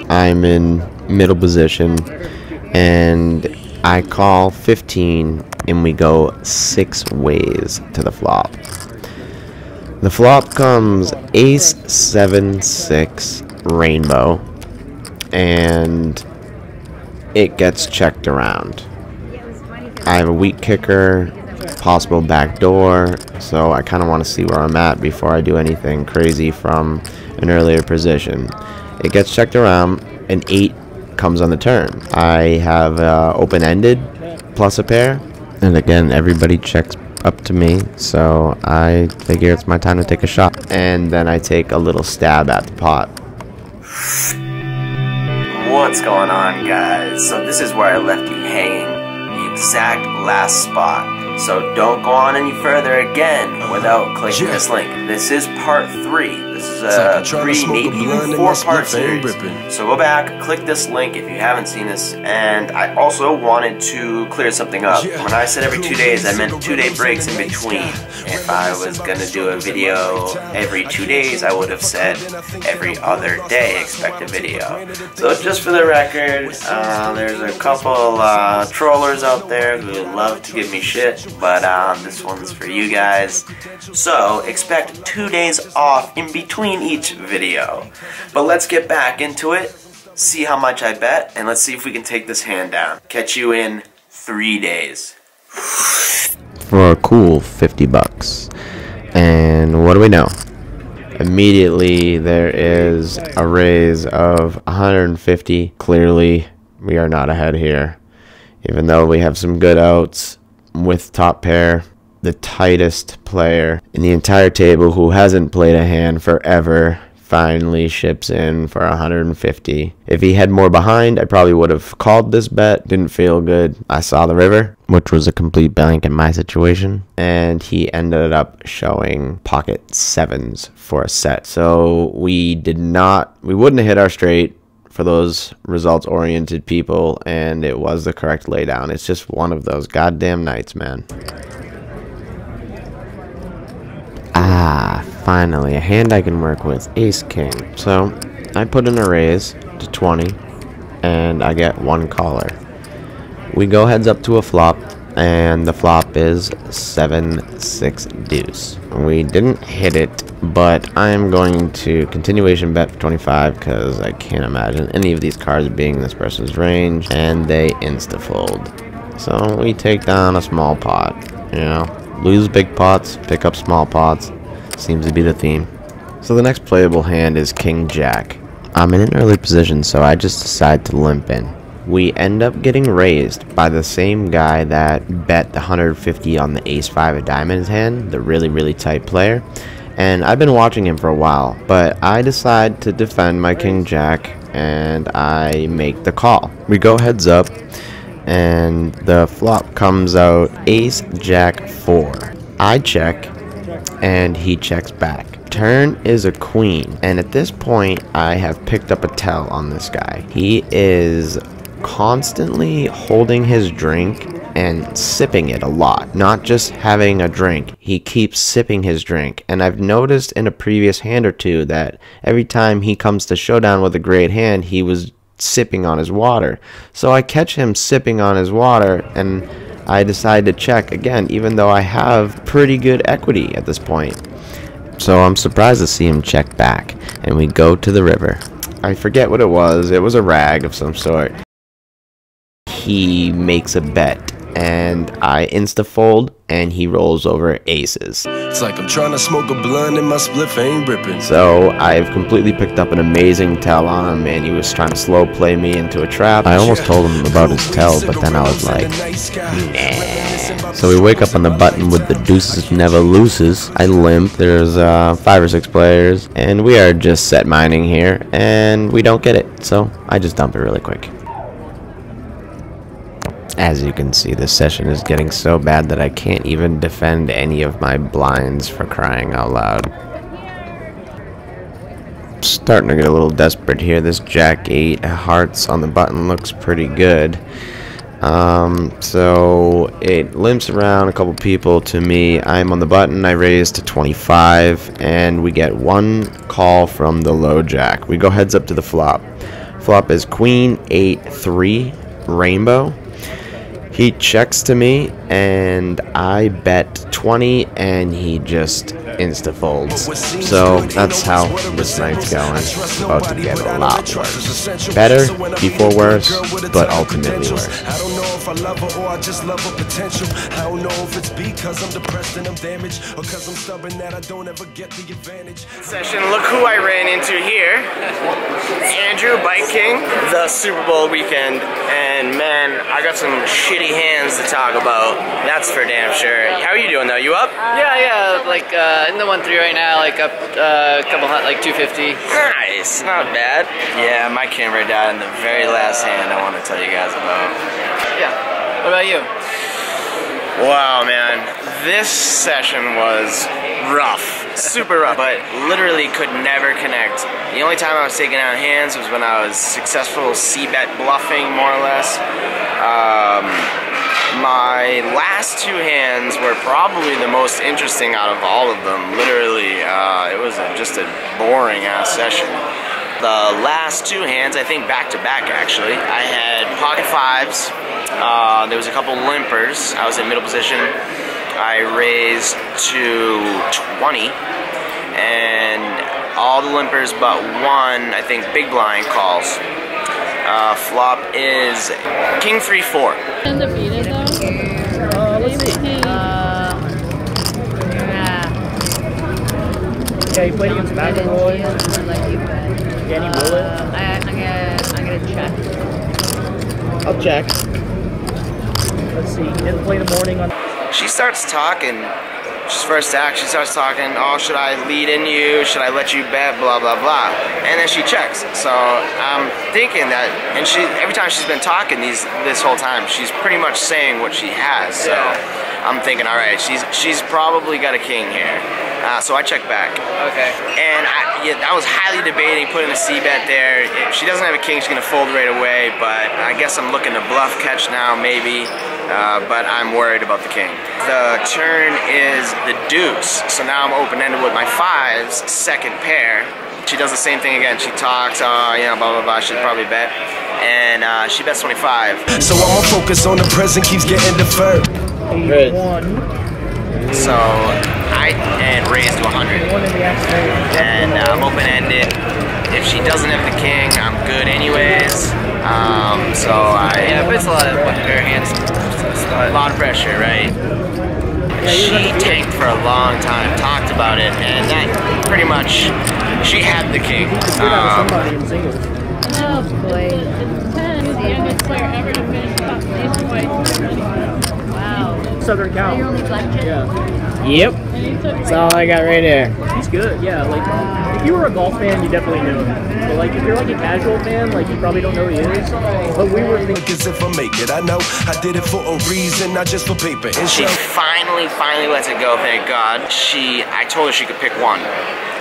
I'm in middle position, and I call 15, and we go 6 ways to the flop. The flop comes ace 7 6 rainbow, and it gets checked around. I have a weak kicker, possible backdoor, so I kind of want to see where I'm at before I do anything crazy from an earlier position. It gets checked around, and 8 comes on the turn. I have open-ended plus a pair, and again everybody checks up to me, so I figure it's my time to take a shot, and then I take a little stab at the pot. What's going on, guys? So this is where I left you hanging, the exact last spot. So don't go on any further again without clicking this link. This is part 3. This is a 3, maybe even 4-part series. So go back, click this link if you haven't seen this. And I also wanted to clear something up. When I said every 2 days, I meant 2-day breaks in between. If I was gonna do a video every 2 days, I would have said every other day expect a video. So just for the record, there's a couple trollers out there who love to give me shit, but this one's for you guys. So expect 2 days off in between each video. But let's get back into it, see how much I bet, and let's see if we can take this hand down. Catch you in 3 days. For a cool 50 bucks. And what do we know? Immediately there is a raise of 150. Clearly we are not ahead here, even though we have some good outs with top pair. The tightest player in the entire table, who hasn't played a hand forever, finally ships in for 150. If he had more behind, I probably would have called this bet. Didn't feel good. I saw the river, which was a complete blank in my situation, and he ended up showing pocket 7s for a set. So we wouldn't have hit our straight for those results-oriented people, and it was the correct laydown. It's just one of those goddamn nights, man. Finally, a hand I can work with, ace king. So I put in a raise to 20, and I get 1 caller. We go heads up to a flop, and the flop is 7-6 deuce. We didn't hit it, but I'm going to continuation bet for 25 because I can't imagine any of these cards being in this person's range, and they insta-fold. So we take down a small pot, you know, lose big pots, pick up small pots, seems to be the theme. So the next playable hand is king jack. I'm in an early position, so I just decide to limp in. We end up getting raised by the same guy that bet the 150 on the ace 5 of diamonds hand, the really tight player. And I've been watching him for a while, but I decide to defend my king jack, and I make the call. We go heads up, and the flop comes out ace jack 4. I check, and he checks back. Turn is a queen, and at this point I have picked up a tell on this guy. He is constantly holding his drink and sipping it a lot, not just having a drink. He keeps sipping his drink, and I've noticed in a previous hand or two that every time he comes to showdown with a great hand, he was sipping on his water. So I catch him sipping on his water, and I decide to check again, even though I have pretty good equity at this point. So I'm surprised to see him check back, and we go to the river. I forget what it was. It was a rag of some sort. He makes a bet, and I insta-fold, and he rolls over aces. It's like I'm trying to smoke a blunt and my spliff ain't ripping. So I've completely picked up an amazing tell on him, and he was trying to slow play me into a trap. I almost told him about his tell, but then I was like, nah. So we wake up on the button with the deuces never loses. I limp. There's 5 or 6 players, and we are just set mining here, and we don't get it. So I just dump it really quick. As you can see, this session is getting so bad that I can't even defend any of my blinds, for crying out loud. Starting to get a little desperate here. This jack 8 hearts on the button looks pretty good. So it limps around a couple people to me. I'm on the button. I raise to 25, and we get one call from the low jack. We go heads up to the flop. Flop is Queen 8-3 Rainbow. He checks to me, and I bet 20, and he just insta-folds. So that's how this night's going. About to get a lot worse. Better before worse, but ultimately worse. I don't know if I love her or I just love her potential. I don't know if it's because I'm depressed and I'm damaged, or because I'm stubborn that I don't ever get the advantage. Session. Look who I ran into here. Andrew, Bikeking, the Super Bowl weekend, and man, I got some shitty hands to talk about. That's for damn sure. How are you doing though? You up? Yeah, like in the 1-3 right now, like up a couple like 250. Nice, not bad. Yeah, my camera died in the very last hand I want to tell you guys about. Yeah. What about you? Wow, man. This session was rough. Super rough, but literally could never connect. The only time I was taking out hands was when I was successful C-bet bluffing, more or less. My last two hands were probably the most interesting out of all of them. Literally, it was just a boring ass session. The last two hands, I think back to back actually, I had pocket fives. There was a couple limpers. I was in middle position. I raised to 20, and all the limpers but one, I think big blind calls. Flop is King 3-4. Undefeated though? Let's see. Yeah. Yeah, you played against McElroy. Danny Willett. I'm gonna check. I'll check. Let's see. He didn't play in the morning on. She starts talking. She's first act, she starts talking, oh, should I lead in you? Should I let you bet? Blah, blah, blah. And then she checks. So I'm thinking that, and she, every time she's been talking this whole time, she's pretty much saying what she has. So I'm thinking, all right, she's probably got a king here. So I check back. Okay. And I was highly debating putting a C-bet there. If she doesn't have a king, she's gonna fold right away, but I guess I'm looking to bluff catch now, maybe. But I'm worried about the king. The turn is the deuce, so now I'm open-ended with my fives, second pair. She does the same thing again. She talks, yeah, blah, blah, blah, she'd probably bet. And she bets 25. So I'ma focus on the present, keeps getting deferred. 81. So I raised to 100. And I'm open-ended. If she doesn't have the king, I'm good anyways. Yeah, but it's a lot of bare hands. A lot of pressure, right? She tanked for a long time, talked about it, and that pretty much, she had the king. Oh boy. It's 10. He's the youngest player ever to finish top nationwide. Wow. Southern Cal. You're only blackjack? Yeah. Yep. And he took That's all I got right there. He's good, yeah. Like, if you were a golf fan, you definitely knew him. But like, if you're like a casual fan, like, you probably don't know who he is. But we were thinking, As if I make it, I know I did it for a reason, not just for paper. And She finally lets it go, thank God. I told her she could pick one.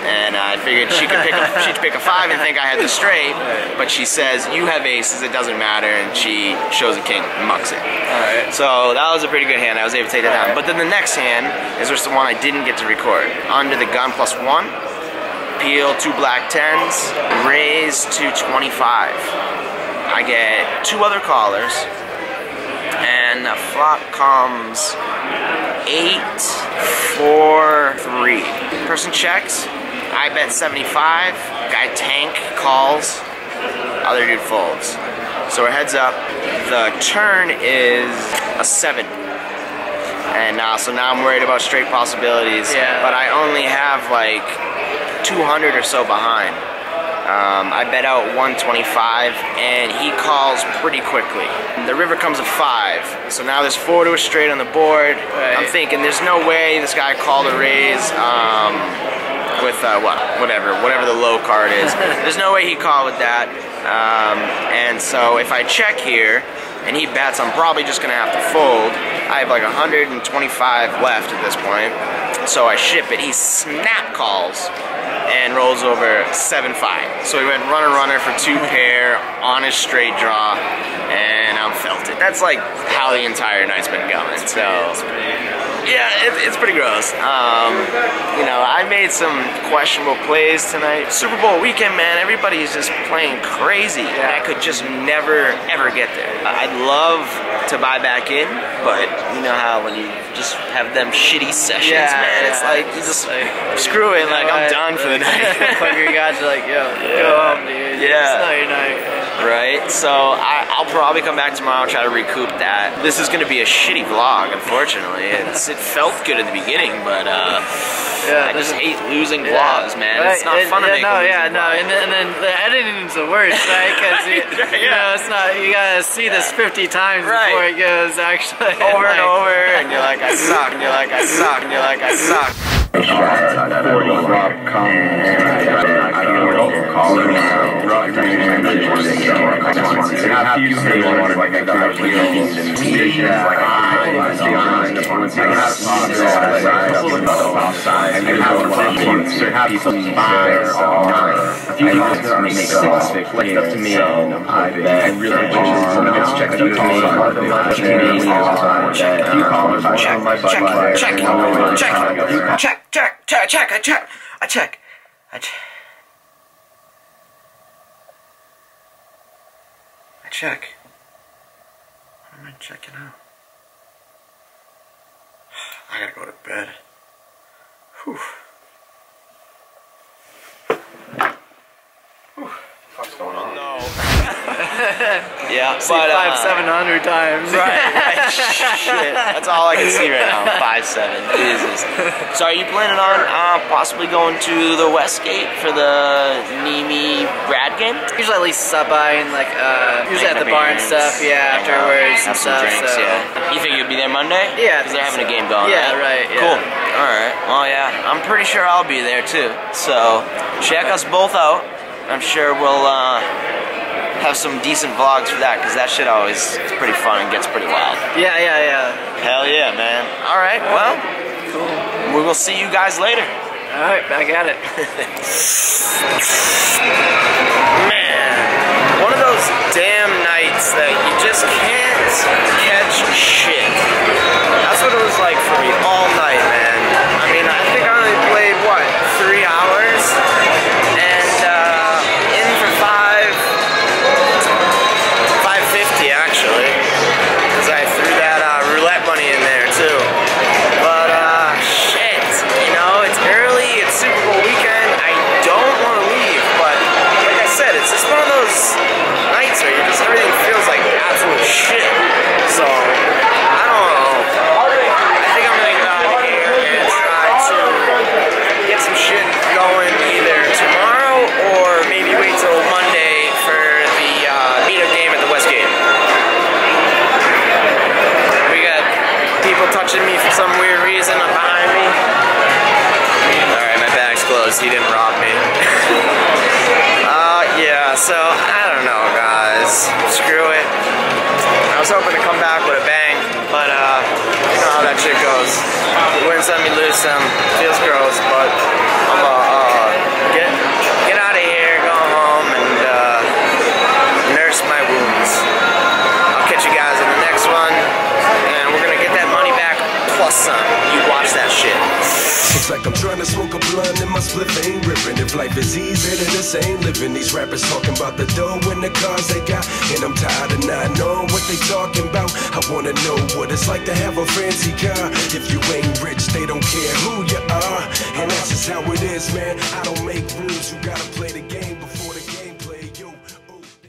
And I figured she'd pick a five and think I had the straight, but she says, you have aces, it doesn't matter, and she shows a king, mucks it. alright. So that was a pretty good hand, I was able to take that down. But then the next hand is just the one I didn't get to record. Under the gun +1, peel 2 black 10s, raise to 25. I get 2 other callers, and the flop comes 8-4-3. Person checks, I bet 75, guy tank calls, other dude folds. So we're heads up. The turn is a 7. And so now I'm worried about straight possibilities. Yeah. But I only have like 200 or so behind. I bet out 125, and he calls pretty quickly. The river comes a 5, so now there's 4 to a straight on the board. Right. I'm thinking there's no way this guy called a raise with whatever the low card is. There's no way he called with that. And so if I check here and he bets, I'm probably just gonna have to fold. I have like 125 left at this point, so I ship it. He snap calls and rolls over 7-5. So he went runner for 2 pair on his straight draw, and I'm felt it. that's like how the entire night's been going. So yeah, it's pretty gross. You know, I made some questionable plays tonight. Super Bowl weekend, man, everybody's just playing crazy. And I could just never, ever get there. I'd love to buy back in, but you know how when you just have them shitty sessions, man, it's like, you just screw it, like, I'm done for the night. Fucker, you guys are like, yo, go home, dude. Yeah. It's not your night. Right? So I'll probably come back tomorrow and try to recoup that. This is going to be a shitty vlog, unfortunately. It felt good in the beginning, but I just hate losing vlogs, man. It's not fun to make and then the editing's the worst, right? Because you know, it's not, you gotta see this 50 times before it goes actually over and over, and you're like, I suck, and you're like, I suck, and you're like, I suck. Check. What am I checking out? I gotta go to bed. Whew. What's going on? No. Yeah, see, but 500-700 times. Right. Shit. That's all I can see right now. 5-7. Jesus. So are you planning on possibly going to the Westgate for the Neeme Brad game? Usually at least stop by and like usually at the bar and stuff. Yeah, afterwards and stuff. Drinks, so. Yeah. You think you'll be there Monday? Yeah, because they're having a game going. Yeah, right. Yeah. Cool. All right. Well, yeah, I'm pretty sure I'll be there too. So check us both out. I'm sure we'll have some decent vlogs for that, because that shit always is pretty fun and gets pretty wild. Yeah. Hell yeah, man. All right, well, cool. We will see you guys later. All right, back at it. Man, one of those damn nights that you just can't catch shit. That's what it was like for me all night, man. I mean, I think I only played, what, 3 hours? And in for 550 actually, because I threw that roulette money in there too. But shit, you know, it's early, it's Super Bowl weekend. I don't want to leave, but like I said, it's just one of those nights where everything feels like absolute shit. So I don't know. I think I'm gonna get out of here and try to get some shit going either tomorrow or maybe wait till Monday for the meetup game at the Westgate. We got people touching me for some weird reason behind me. Alright, my bag's closed. He didn't rob me. Yeah, so I don't know, guys. Screw it. I was hoping to come back with a bang, but you know how that shit goes. Win some, you lose some. Feels gross, but I'm get out of here, go home, and nurse my wounds. I'll catch you guys in the next one, and we're gonna get that money back plus some. You watch that shit. It's like I'm trying to smoke a blunt and my spliff ain't ripping. If life is easy, then this ain't living. These rappers talking about the dough and the cars they got, and I'm tired of not knowing what they talking about. I wanna know what it's like to have a fancy car. If you ain't rich, they don't care who you are, and that's just how it is, man. I don't make rules.